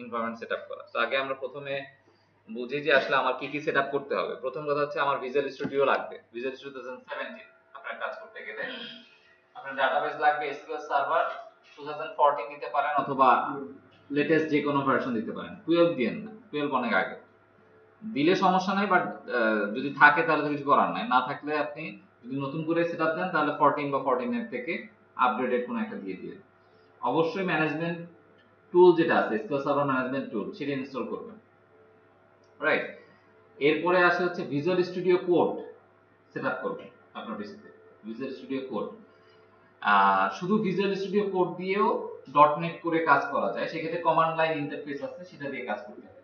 Environment setup করা। তো আগে আমরা প্রথমে বুঝি যে আসলে আমার কি কি সেটআপ করতে হবে। প্রথম কথা হচ্ছে আমার ভিজুয়াল স্টুডিও লাগবে। ভিজুয়াল স্টুডিও 2017 আপনার কাজ করতে গেলে আপনার ডাটাবেস লাগবে এসকিউএল সার্ভার 2014 দিতে পারেন অথবা লেটেস্ট যে কোনো ভার্সন দিতে পারেন। 12 দিয়েন না, 12 অনেক আগে দিলে সমস্যা নাই, বাট যদি থাকে তাহলে তো কিছু করার নাই। না থাকলে আপনি যদি নতুন করে সেটআপ দেন তাহলে 14 বা 14 এর থেকে আপডেটেড কোন একটা দিয়ে দিবেন। অবশ্যই ম্যানেজমেন্ট টুল যেটা আছে এসকিউএল সার্ভার ম্যানেজমেন্ট টুল সেটা ইনস্টল করবেন, রাইট। এরপরে আসে হচ্ছে ভিজুয়াল স্টুডিও কোড সেটআপ করবেন আপনার পিসিতে। ভিজুয়াল স্টুডিও কোড শুধু ভিজুয়াল স্টুডিও কোড দিয়েও ডটনেট করে কাজ করা যায়, সেক্ষেত্রে কমান্ড লাইন ইন্টারফেস আছে সেটা দিয়ে কাজ করতে হবে।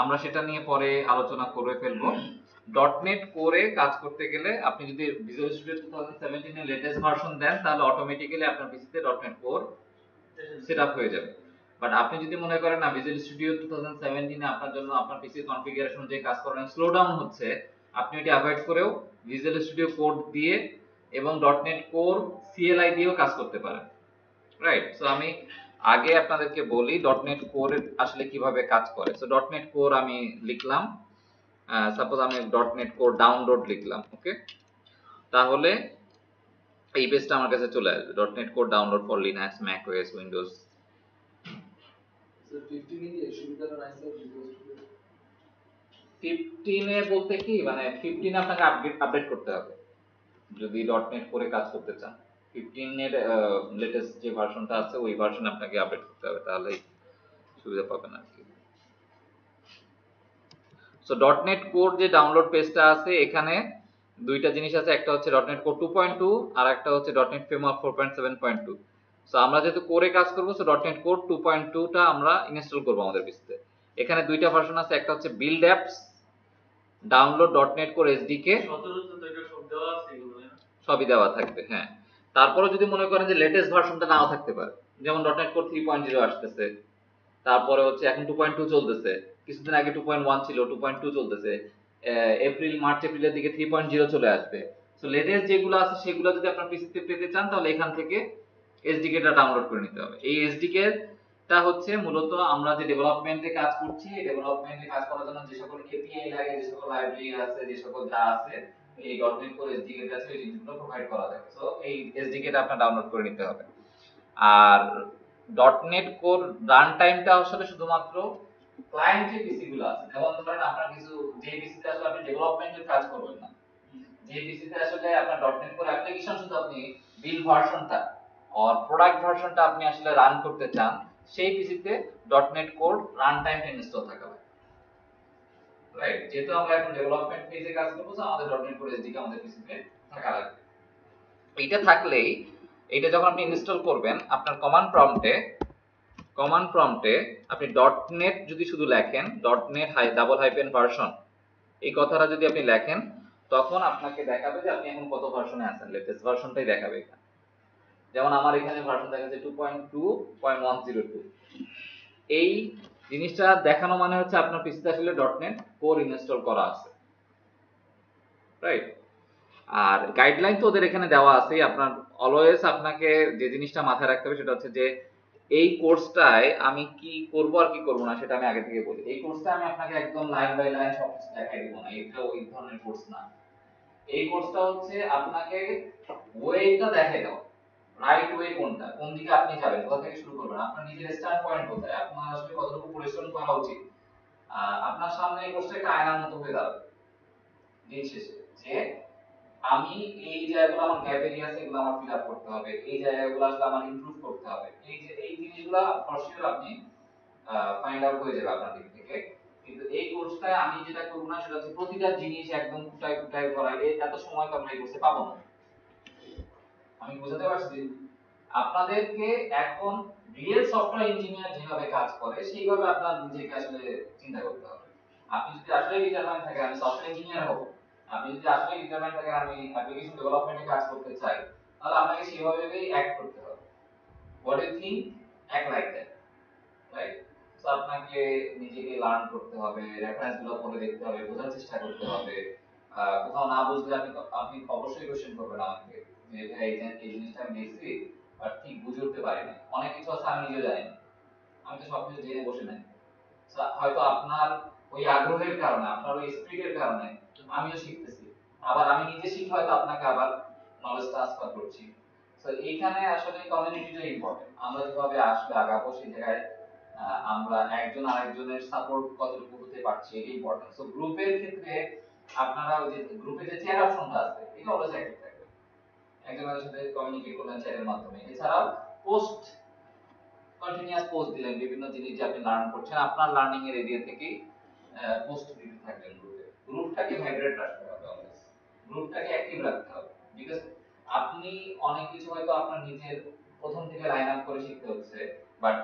আমরা সেটা নিয়ে পরে আলোচনা করে ফেলবো। ডটনেট করে কাজ করতে গেলে আপনি যদি ভিজুয়াল স্টুডিও 2017 এর লেটেস্ট ভার্সন দেন তাহলে অটোমেটিক্যালি আপনার পিসিতে ডটনেট কোর সেটআপ হয়ে যাবে। বাট আপনি যদি মনে করেন না ভিজুয়াল স্টুডিও 2017 এ আপনার জন্য আপনার পিসি কনফিগারেশন অনুযায়ী কাজ করেন স্লো ডাউন হচ্ছে, আপনি এটি অ্যাভয়েড করেও ভিজুয়াল স্টুডিও কোড দিয়ে এবং ডটনেট কোর সিএলআই দিয়েও কাজ করতে পারেন, রাইট। সো আমি আগে আপনাদেরকে বলি ডটনেট কোর আসলে কিভাবে কাজ করে। সো ডটনেট কোর আমি লিখলাম, সাপোজ আমি ডটনেট কোর ডাউনলোড লিখলাম, ওকে। তাহলে এই পেজটা আমার কাছে চলে আসবে, ডটনেট core download for Linux Mac OS Windows. So 15 এর সুবিধাটা নাই স্যার ভিজুয়াল স্টুডিও 15 এ বলতে কি মানে 15 আপনাকে আপডেট করতে হবে যদি ডটনেট করে কাজ করতে চান। 15 এর লেটেস্ট যে ভার্সনটা আছে ওই ভার্সন আপনাকে আপডেট করতে হবে, তাহলেই সুবিধা পাবেন আর কি। সো ডটনেট কোর যে ডাউনলোড পেজটা আছে এখানে দুইটা জিনিস আছে, একটা হচ্ছে ডটনেট কোর 2.2 আর একটা হচ্ছে ডটনেট ফ্রেমওয়ার্ক 4.7.2। সো আমরা যেহেতু কোরে কাজ করব সো ডটনেট কোর 2.2 টা আমরা ইনস্টল করব আমাদের পিসিতে। এখানে দুইটা ভার্সন আছে, একটা হচ্ছে build apps download ডটনেট core SDK, 17 তো এটা সব দেওয়া আছে এগুলো না সবই দেওয়া থাকবে, হ্যাঁ। তারপরে যদি মনে করেন যে লেটেস্ট ভার্সনটা নাও থাকতে পারে, যেমন ডটনেট কোর 3.0 আসতেছে, তারপরে হচ্ছে এখন 2.2 চলতেছে, কিছুদিন আগে 2.1 ছিল, 2.2 চলতেছে, মার্চ এপ্রিলের দিকে 3.0 চলে আসবে। সো লেটেস্ট যেগুলো আছে সেগুলো যদি আপনার পিসিতে পেতে চান তাহলে এখান থেকে এসডিকে টা ডাউনলোড করে নিতে হবে। এই এসডিকে টা হচ্ছে মূলত আমরা যে ডেভেলপমেন্টে কাজ করছি এই ডেভেলপমেন্টে কাজ করার জন্য যে সকল এপিআই লাগে, যে সকল লাইব্রেরি আছে, যে সকল যা আছে এই ডটনেট কোর এসডিকে টা আছে এই জিনিসগুলো প্রোভাইড করা যায়। সো এই এসডিকে টা আপনার ডাউনলোড করে নিতে হবে। আর ডটনেট কোর রান টাইমটা আসলে শুধুমাত্র ক্লায়েন্ট যে পিসি গুলো আছে, যেমন ধরেন আপনার কিছু যে পিসিতে আসলে আপনি ডেভেলপমেন্টের কাজ করবেন না, যে পিসিতে আসলে আপনার ডটনেট কোর অ্যাপ্লিকেশন শুধু আপনি বিল্ড ভার্সনটা আর প্রোডাক্ট ভার্সনটা আপনি আসলে রান করতে চান, সেই পিসিতে ডটনেট কোর রান টাইমটা ইনস্টল থাকা লাগে, রাইট। যেহেতু আমরা এখন ডেভেলপমেন্ট ফেজে কাজ করব তো আমাদের ডটনেট কোর এসডিকে আমাদের পিসিতে থাকা লাগবে। এটা থাকলেই এটা যখন আপনি ইনস্টল করবেন আপনার কমান্ড প্রম্পটে আপনি ডটনেট যদি শুধু লেখেন ডটনেট ডাবল হাইফেন ভার্সন এই কথাটা যদি আপনি লেখেন তখন আপনাকে দেখাবে যে আপনি এখন কত ভার্সনে আছেন, লেটেস্ট ভার্সনটাই দেখাবে এখানে। যেমন আমার এখানে ভার্সন দেখাচ্ছে 2.2.102। এই জিনিসটা দেখানো মানে হচ্ছে আপনার পিসিতে আসলে ডটনেট কোর ইনস্টল করা আছে, রাইট। আর গাইডলাইন তো ওদের এখানে দেওয়া আছে, আপনার অলওয়েজ আপনাকে যে জিনিসটা মাথায় রাখতে হবে সেটা হচ্ছে যে এই কোর্সটায় আমি কি করব আর কি করব না সেটা আমি আগে থেকে বলি। এই কোর্সটা আমি আপনাকে একদম লাইন বাই লাইন সবকিছু দেখাই দিব না, এটা ওই ধরনের কোর্স না। এই কোর্সটা হচ্ছে আপনাকে ওয়েটা দেখাই দাও, রাইট ওয়ে কোনটা, কোন দিকে আপনি যাবেন, কোথা থেকে শুরু করবেন, আপনার নিজের স্টার্ট পয়েন্ট কোথায়, আপনার আসলে কতটুকু পরিশ্রম করা উচিত। আপনার সামনে এই কোর্সটা একটা আয়নার মতো হয়ে দাঁড়াবে দিন শেষে, যে আমি এই জায়গাগুলো আমার গ্যাপ এরিয়া আছে এগুলো আমার ফিল আপ করতে হবে, এই জায়গাগুলো আসলে আমার ইমপ্রুভ করতে হবে, এই যে এই জিনিসগুলো ফর শিওর আপনি ফাইন্ড আউট হয়ে যাবে আপনার দিক থেকে। কিন্তু এই কোর্সটা আমি যেটা করব না সেটা হচ্ছে প্রতিটা জিনিস একদম কুটায় কুটায় ধরা, এত সময় তো আমরা এই কোর্সে পাবো না। আমি বোঝাতে পারছি আপনাদেরকে এখন রিয়েল সফটওয়্যার ইঞ্জিনিয়ার যেভাবে কাজ করে সেইভাবে আপনার নিজেকে আসলে চিন্তা করতে হবে। আপনি যদি আসলে ডিটারমাইন্ড থাকেন আমি সফটওয়্যার ইঞ্জিনিয়ার হব, আপনি যদি আসলে ডিটারমাইন্ড থাকেন আমি অ্যাপ্লিকেশন ডেভেলপমেন্টে কাজ করতে চাই, তাহলে আপনাকে সেভাবেই অ্যাক্ট করতে হবে। What you think act like that, right. So আপনাকে নিজেকে লার্ন করতে হবে, রেফারেন্স গুলো পড়ে দেখতে হবে, বোঝার চেষ্টা করতে হবে। কোথাও না বুঝলে আপনি অবশ্যই কোশ্চেন করবেন আমাকে যে ভাই এই জিনিসটা আমি দেখছি বাট ঠিক বুঝে উঠতে পারি না, অনেক কিছু আছে আমি নিজেও জানি না, আমি তো সবকিছু জেনে বসে নাই। হয়তো আপনার ওই আগ্রহের কারণে, আপনার ওই স্পিরিটের কারণে আমিও শিখতেছি, আবার আমি নিজে শিখে হয়তো আপনাকে আবার নলেজ ট্রান্সফার করছি। তো এইখানে আসলে কমিউনিটিটা ইম্পর্টেন্ট। আমরা যেভাবে আসলে আগাবো সেই জায়গায় আমরা একজন আরেকজনের সাপোর্ট কতটুকু হতে পারছি এটা ইম্পর্টেন্ট। সো গ্রুপের ক্ষেত্রে আপনারা ওই যে গ্রুপে যে চেয়ার অপশনটা আছে এটা অলওয়েজ অ্যাক্টিভ থাকবে, একজনের সাথে কমিউনিকেট করলেন চ্যাটের মাধ্যমে। এছাড়াও পোস্ট, কন্টিনিউয়াস পোস্ট দিলেন, বিভিন্ন জিনিস যে আপনি লার্ন করছেন আপনার লার্নিং এর এরিয়া থেকে পোস্ট দিতে থাকবেন গ্রুপে। গ্রুপটাকে ভাইব্রেট রাখতে হবে অলওয়েজ, গ্রুপটাকে অ্যাক্টিভ রাখতে হবে। বিকজ আপনি অনেক কিছু হয়তো আপনার নিজের প্রথম থেকে লাইন আপ করে শিখতে হচ্ছে, বাট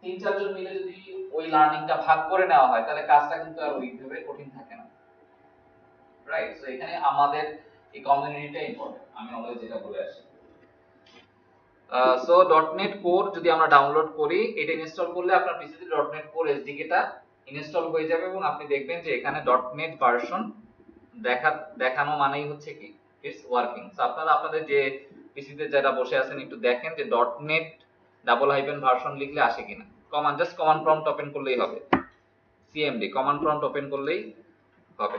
3-4 জন মিলে যদি ওই লার্নিংটা ভাগ করে নেওয়া হয় তাহলে কাজটা কিন্তু আর ওইভাবে কঠিন থাকে না, রাইট? সো এখানে আমাদের এই কমিউনিটিটা ইম্পর্টেন্ট, আমি অলওয়েজ যেটা বলে আসি। সো .NET কোর যদি আমরা ডাউনলোড করি, এটা ইনস্টল করলে আপনার পিসিতে .NET কোর এসডিকে টা ইনস্টল হয়ে যাবে এবং আপনি দেখবেন যে এখানে .NET ভার্সন দেখানো মানেই হচ্ছে কি ইটস ওয়ার্কিং। সো আপনারা আপনাদের যে পিসিতে যারা বসে আছেন একটু দেখেন যে .NET ভার্সন লিখলে আসে কিনা। জাস্ট কমান্ড প্রম্পট ওপেন করলেই হবে, সিএমডি কমান্ড প্রম্পট ওপেন করলেই হবে।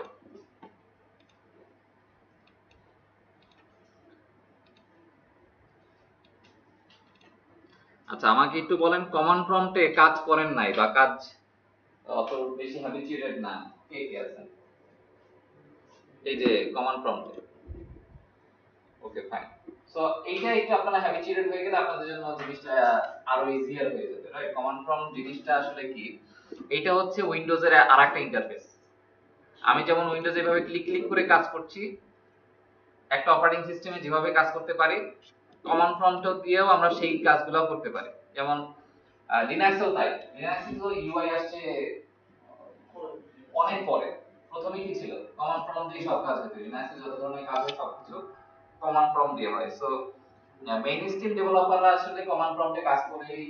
আচ্ছা, আমাকে একটু বলেন কমান্ড প্রম্পটে কাজ করেন নাই বা কাজ অত বেশি হ্যাবিচুয়েটেড না কে কে আছেন এই যে কমান্ড প্রম্পটে? ওকে, ফাইন। সো এইটা একটু আপনারা হ্যাবিচুয়েটেড হয়ে গেলে আপনাদের জন্য জিনিসটা আরো ইজিয়ার হয়ে যাবে, রাইট? কমান্ড প্রম্পট জিনিসটা আসলে কি, এটা হচ্ছে উইন্ডোজের আরেকটা ইন্টারফেস। আমি যেমন উইন্ডোজে এভাবে ক্লিক ক্লিক করে কাজ করছি, একটা অপারেটিং সিস্টেমে যেভাবে কাজ করতে পারি, কমান্ড প্রম্পট দিয়েও আমরা সেই কাজগুলো করতে পারি। যেমন লিনাক্সেও তাই। লিনাক্সে তো ইউআই আসছে অনেক পরে, প্রথমে কি ছিল কমান্ড প্রম্পট দিয়ে সব কাজ হতো। লিনাক্সে যত ধরনের কাজ হয় সবকিছু কমান্ড প্রম্পট দিয়ে হয়। সো মেইন স্ট্রিম ডেভেলপাররা আসলে কমান্ড প্রম্পটে কাজ করেই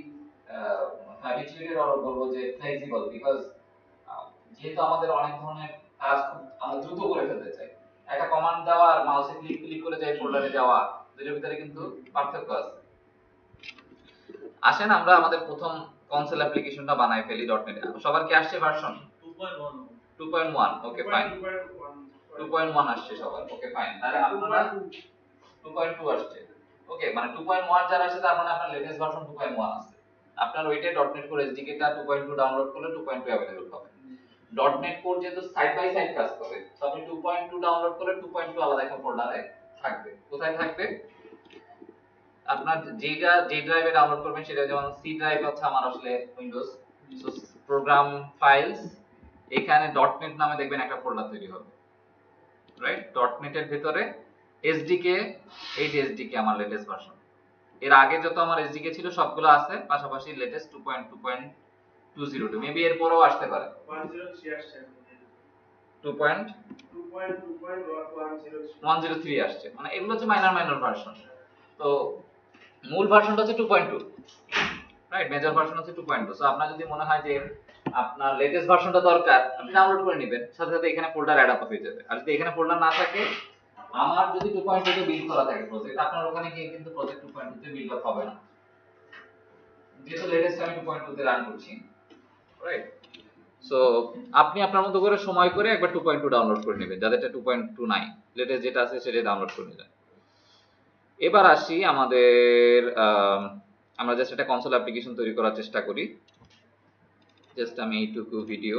হ্যাবিচুয়েটেড, আর বলবো যে ফ্লেক্সিবল। বিকজ যেহেতু আমাদের অনেক ধরনের কাজ আমরা দ্রুত করে ফেলতে চাই, একটা কমান্ড দেওয়া আর মাউসে ক্লিক ক্লিক করে যাই ফোল্ডারে যাওয়া, দুটোর ভিতরে কিন্তু পার্থক্য আছে। আসেন আমরা আমাদের প্রথম কনসোল অ্যাপ্লিকেশনটা বানাই ফেলি .NET এ। সবার কি আসছে ভার্সন 2.1? ওকে, ফাইন। 2.1 আসছে সবার, ওকে, ফাইন। তাহলে আপনারা 2.2 আসছে, ওকে, মানে 2.1 যারা আসছে তার মানে আপনার লেটেস্ট ভার্সন 2.1 আছে। আপনার ওইটাই .NET কোর এসডিকে টা 2.2 ডাউনলোড করলে 2.2 अवेलेबल হবে। .NET কোর যেহেতু সাইড বাই সাইড কাজ করে, তো আপনি 2.2 ডাউনলোড করলে 2.2 আলাদা একটা ফোল্ডারে থাকবে। কোথায় থাকবে? আপনার যে ড্রাইভে ডাউনলোড করবেন সেটা, যেমন সি ড্রাইভ হচ্ছে আমার আসলে উইন্ডোজ, সো প্রোগ্রাম ফাইলস, এখানে .NET নামে দেখবেন একটা ফোল্ডার তৈরি হবে, রাইট? .NET এর ভিতরে এসডিকে, এই যে এসডিকে আমার লেটেস্ট ভার্সন, এর আগে যত আমার এসডিকে ছিল সবগুলো আছে, পাশাপাশি লেটেস্ট 2.2.202, মেবি এর পরেও আসতে পারে 2.103 আসছে, মানে এগুলো হচ্ছে মাইনর ভার্সন। তো মূল ভার্সনটা হচ্ছে 2.2, রাইট? মেজর ভার্সন হচ্ছে 2.2। সো আপনার যদি মনে হয় যে আপনার লেটেস্ট ভার্সনটা দরকার, আপনি ডাউনলোড করে নেবেন, সাথে সাথে এখানে ফোল্ডার অ্যাড আপ হয়ে যাবে। আর যদি এখানে ফোল্ডার না থাকে, আমার যদি 2.2 তে বিল্ড করা থাকে প্রজেক্ট, আপনার ওখানে গিয়ে কিন্তু প্রজেক্ট 2.2 তে বিল্ড আপ হবে না, যেহেতু লেটেস্ট আমি 2.2 তে রান করছি, রাইট? সো আপনি আপনার মতো করে সময় করে একবার 2.2 ডাউনলোড করে নেবেন, যাদেরটা 2.2 নাই, লেটেস্ট যেটা আছে সেটা ডাউনলোড করে নেবেন। এবার আসি আমাদের আমরা জাস্ট একটা কনসোল অ্যাপ্লিকেশন তৈরি করার চেষ্টা করি। জাস্ট আমি এইটুকু ভিডিও